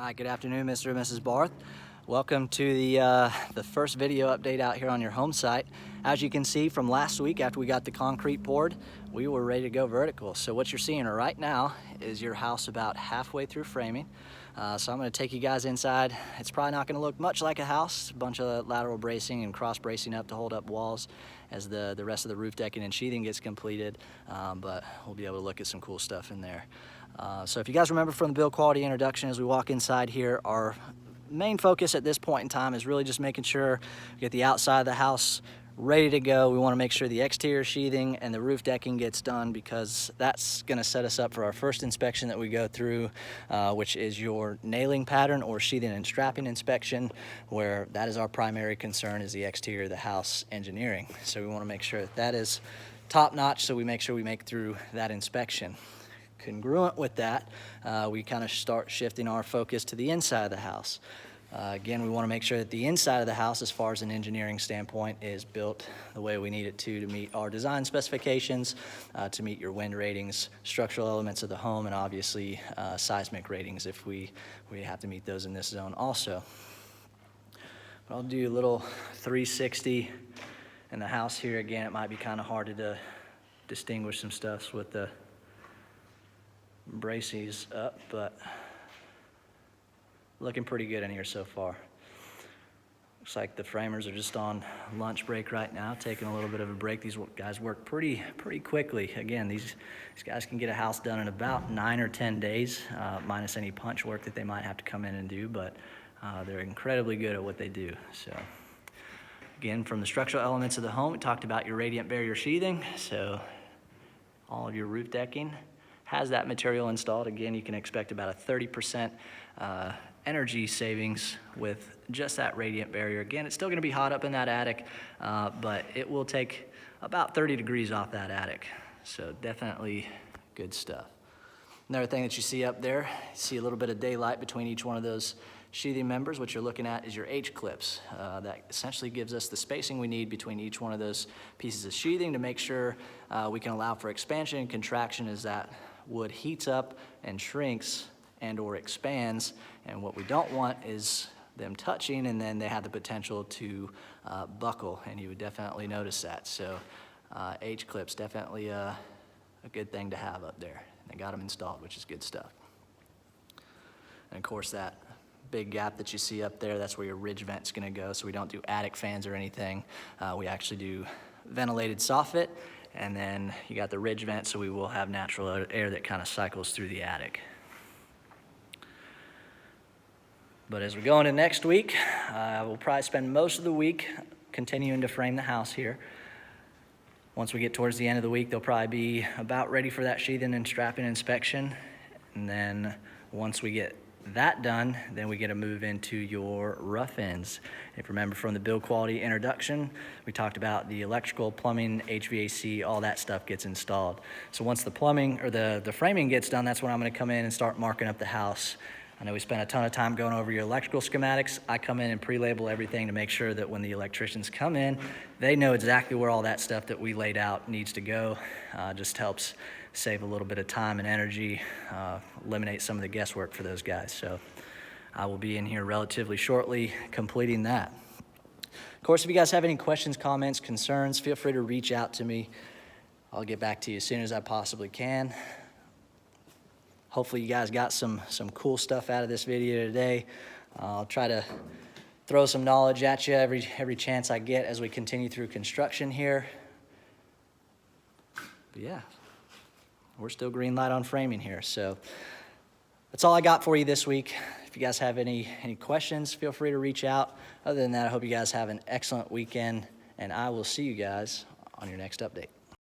Hi, good afternoon, Mr. and Mrs. Barth. Welcome to the first video update out here on your home site. As you can see from last week, after we got the concrete poured, we were ready to go vertical. So what you're seeing right now is your house about halfway through framing. So I'm going to take you guys inside. It's probably not going to look much like a house. A bunch of lateral bracing and cross bracing up to hold up walls as the rest of the roof decking and sheathing gets completed. But we'll be able to look at some cool stuff in there. So if you guys remember from the build quality introduction, as we walk inside here, our main focus at this point in time is really just making sure we get the outside of the house ready to go. We want to make sure the exterior sheathing and the roof decking gets done, because that's going to set us up for our first inspection that we go through, which is your nailing pattern or sheathing and strapping inspection, where that is our primary concern, is the exterior of the house engineering. So we want to make sure that that is top notch, so we make sure we make through that inspection. Congruent with that, we kind of start shifting our focus to the inside of the house. Again, we want to make sure that the inside of the house, as far as an engineering standpoint, is built the way we need it to meet our design specifications, to meet your wind ratings, structural elements of the home, and obviously seismic ratings if we have to meet those in this zone also. But I'll do a little 360 in the house here. Again, it might be kind of hard to distinguish some stuff with the braces up, but looking pretty good in here so far. Looks like the framers are just on lunch break right now, taking a little bit of a break. These guys work pretty quickly. Again, these guys can get a house done in about 9 or 10 days, minus any punch work that they might have to come in and do, but they're incredibly good at what they do. So again, from the structural elements of the home, we talked about your radiant barrier sheathing. So all of your roof decking has that material installed. Again, you can expect about a 30% energy savings with just that radiant barrier. Again, it's still gonna be hot up in that attic, but it will take about 30 degrees off that attic. So definitely good stuff. Another thing that you see up there, you see a little bit of daylight between each one of those sheathing members. What you're looking at is your H-clips. That essentially gives us the spacing we need between each one of those pieces of sheathing to make sure we can allow for expansion and contraction as that wood heats up and shrinks and or expands. And what we don't want is them touching and then they have the potential to buckle, and you would definitely notice that. So H-clips, definitely a good thing to have up there. They got them installed, which is good stuff. And of course, that big gap that you see up there, that's where your ridge vent's gonna go. So we don't do attic fans or anything. We actually do ventilated soffit, and then you got the ridge vent, so we will have natural air that kind of cycles through the attic. But as we go into next week, we'll probably spend most of the week continuing to frame the house here. Once we get towards the end of the week, they'll probably be about ready for that sheathing and strapping inspection. And then once we get that done, then we get to move into your rough ends. If you remember from the build quality introduction, we talked about the electrical, plumbing, HVAC, all that stuff gets installed. So once the plumbing or the framing gets done, that's when I'm going to come in and start marking up the house. I know we spent a ton of time going over your electrical schematics. I come in and pre-label everything to make sure that when the electricians come in, they know exactly where all that stuff that we laid out needs to go. Just helps save a little bit of time and energy, eliminate some of the guesswork for those guys. So I will be in here relatively shortly completing that. Of course, if you guys have any questions, comments, concerns, feel free to reach out to me. I'll get back to you as soon as I possibly can. Hopefully you guys got some cool stuff out of this video today. I'll try to throw some knowledge at you every chance I get as we continue through construction here. But yeah, we're still green light on framing here. So that's all I got for you this week. If you guys have any questions, feel free to reach out. Other than that, I hope you guys have an excellent weekend, and I will see you guys on your next update.